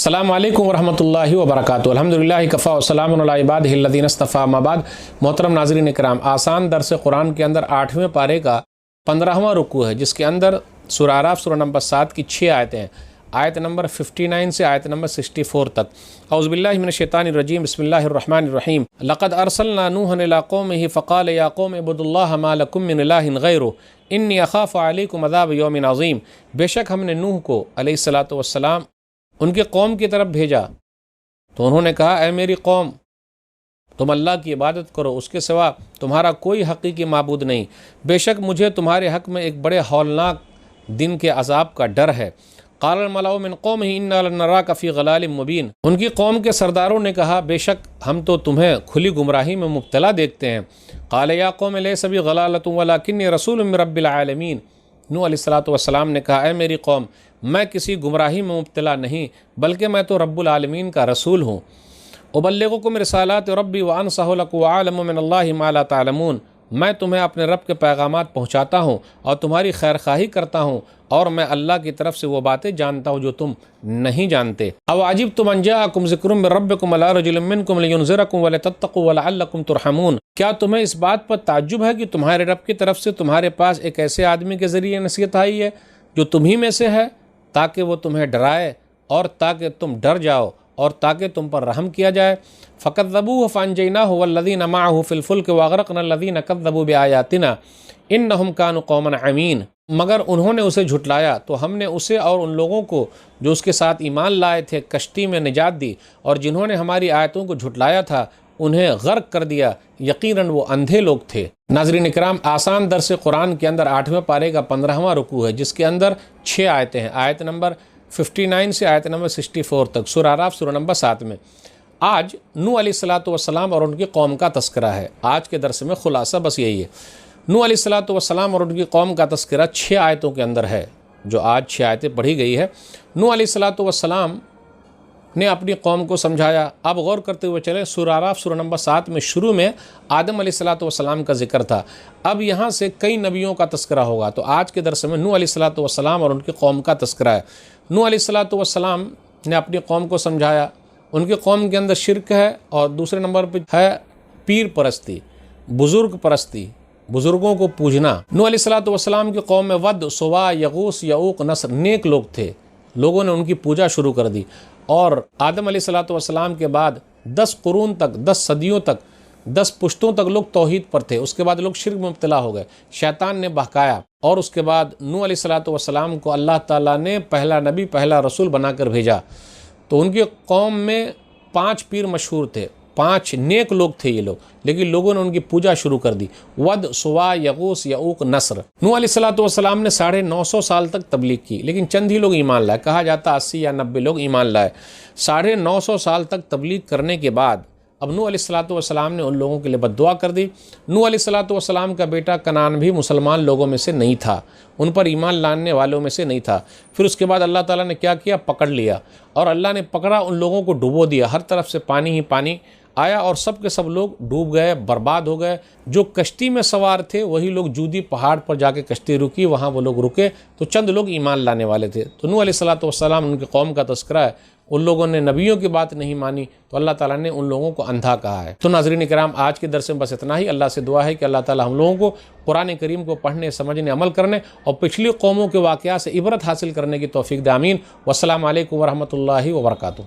السلام علیکم ورحمۃ اللہ وبرکاتہ۔ الحمدللہ کفا وسلام علی عبادہ الذین اصطفیٰ، اما بعد۔ محترم ناظرین اکرام، آسان درس قرآن کے اندر 8ویں پارے کا 15واں رکوع ہے، جس کے اندر سورہ اعراف سورہ نمبر 7 کی 6 آیتیں ہیں، آیت نمبر 59 سے آیت نمبر 64 تک۔ اعوذ باللہ من الشیطان الرجیم، بسم اللہ الرحمن الرحیم۔ لقد ارسلنا نوحا الی قومہ فقال یا قوم اعبدوا اللہ ما لکم من الہ غیرہ انی اخاف علیکم عذاب یوم عظیم۔ بے شک ہم نے نوح کو علیہ الصلاۃ والسلام ان کے قوم کی طرف بھیجا تو انہوں نے کہا، اے میری قوم، تم اللہ کی عبادت کرو، اس کے سوا تمہارا کوئی حقیقی معبود نہیں۔ بے شک مجھے تمہارے حق میں ایک بڑے ہولناک دن کے عذاب کا ڈر ہے۔ قال الملأ من قومہ انا لنراک فی ضلال مبین۔ ان کی قوم کے سرداروں نے کہا، بے شک ہم تو تمہیں کھلی گمراہی میں مبتلا دیکھتے ہیں۔ قال یا قوم لیس بی ضلالۃ ولکنی رسول من رب العالمین۔ نوح علیہ الصلاۃ والسلام نے کہا، اے میری قوم، میں کسی گمراہی میں مبتلا نہیں، بلکہ میں تو رب العالمین کا رسول ہوں۔ ابلغکم رسالات ربی وانصح لکم وعالم من اللہ ما لا تعلمون۔ میں تمہیں اپنے رب کے پیغامات پہنچاتا ہوں اور تمہاری خیر خواہی کرتا ہوں، اور میں اللہ کی طرف سے وہ باتیں جانتا ہوں جو تم نہیں جانتے۔ او عجبتم ان جاءکم ذکر من ربکم علی رجل منکم لینذرکم ولتتقوا ولعلکم ترحمون۔ کیا تمہیں اس بات پر تعجب ہے کہ تمہارے رب کی طرف سے تمہارے پاس ایک ایسے آدمی کے ذریعے نصیحت آئی ہے جو تمہی میں سے ہے، تاکہ وہ تمہیں ڈرائے اور تاکہ تم ڈر جاؤ اور تاکہ تم پر رحم کیا جائے۔ فَكَذَّبُوهُ فَأَنجَيْنَاهُ وَالَّذِينَ مَعَهُ فِي الْفُلْكِ وَأَغْرَقْنَا الَّذِينَ كَذَّبُوا بِآيَاتِنَا إِنَّهُمْ كَانُوا قَوْمًا عَمِينَ۔ مگر انہوں نے اسے جھٹلایا تو ہم نے اسے اور ان لوگوں کو جو اس کے ساتھ ایمان لائے تھے کشتی میں نجات دی، اور جنہوں نے ہماری آیتوں کو جھٹلایا تھا انہیں غرق کر دیا، یقیناً وہ اندھے لوگ تھے۔ ناظرین اکرام، آسان درس قرآن کے اندر 8ویں پارے کا 15واں رکوع ہے، جس کے اندر 6 آیتیں ہیں، آیت نمبر 59 سے آیت نمبر 64 تک، سورہ اعراف سورہ نمبر 7 میں۔ آج نوح علیہ الصلاۃ والسلام اور ان کی قوم کا تذکرہ ہے۔ آج کے درس میں خلاصہ بس یہی ہے، نوح علیہ الصلاۃ والسلام اور ان کی قوم کا تذکرہ 6 آیتوں کے اندر ہے، جو آج 6 آیتیں پڑھی گئی ہے۔ نوح علیہ الصلاۃ والسلام نے اپنی قوم کو سمجھایا۔ اب غور کرتے ہوئے چلیں، سورہ اعراف سورہ نمبر 7 میں شروع میں آدم علیہ الصلاۃ والسلام کا ذکر تھا، اب یہاں سے کئی نبیوں کا تذکرہ ہوگا۔ تو آج کے درس میں نوح علیہ الصلاۃ والسلام اور ان کی قوم کا تذکرہ ہے۔ نوح علیہ الصلاۃ والسلام نے اپنی قوم کو سمجھایا، ان کی قوم کے اندر شرک ہے، اور دوسرے نمبر پہ ہے پیر پرستی، بزرگ پرستی، بزرگوں کو پوجنا۔ نوح علیہ الصلاۃ والسلام کی قوم میں ود، سوا، یغوث، یعوق، نصر نیک لوگ تھے، لوگوں نے ان کی پوجا شروع کر دی، اور آدم علیہ الصلاۃ والسلام کے بعد 10 قرون تک، 10 صدیوں تک، 10 پشتوں تک لوگ توحید پر تھے۔ اس کے بعد لوگ شرک میں مبتلا ہو گئے، شیطان نے بہکایا، اور اس کے بعد نوح علیہ الصلاۃ والسلام کو اللہ تعالیٰ نے پہلا نبی، پہلا رسول بنا کر بھیجا۔ تو ان کی قوم میں 5 پیر مشہور تھے، 5 نیک لوگ تھے یہ لوگ، لیکن لوگوں نے ان کی پوجا شروع کر دی، ود، سوا، یغوث، یعوق، نصر۔ نوح علیہ الصلاۃ والسلام نے 950 سال تک تبلیغ کی، لیکن چند ہی لوگ ایمان لائے، کہا جاتا 80 یا 90 لوگ ایمان لائے۔ 950 سال تک تبلیغ کرنے کے بعد اب نوح علیہ الصلاۃ والسلام نے ان لوگوں کے لیے بد دعا کر دی۔ نوح علیہ الصلاۃ والسلام کا بیٹا کنعان بھی مسلمان لوگوں میں سے نہیں تھا، ان پر ایمان لانے والوں میں سے نہیں تھا۔ پھر اس کے بعد اللہ تعالیٰ نے کیا کیا؟ پکڑ لیا، اور اللہ نے پکڑا، ان لوگوں کو ڈبو دیا، ہر طرف سے پانی ہی پانی آیا، اور سب کے سب لوگ ڈوب گئے، برباد ہو گئے۔ جو کشتی میں سوار تھے وہی لوگ جودی پہاڑ پر جا کے کشتی رکی، وہاں وہ لوگ رکے، تو چند لوگ ایمان لانے والے تھے۔ تو نوح علیہ الصلاۃ والسلام ان کی قوم کا تذکرہ ہے، ان لوگوں نے نبیوں کی بات نہیں مانی تو اللہ تعالیٰ نے ان لوگوں کو اندھا کہا ہے۔ تو ناظرین کرام، آج کے درس میں بس اتنا ہی۔ اللہ سے دعا ہے کہ اللہ تعالیٰ ہم لوگوں کو قرآن کریم کو پڑھنے، سمجھنے، عمل کرنے اور پچھلی قوموں کے واقعات سے عبرت حاصل کرنے کی توفیق دے، آمین۔ والسلام علیکم ورحمۃ اللہ وبرکاتہ۔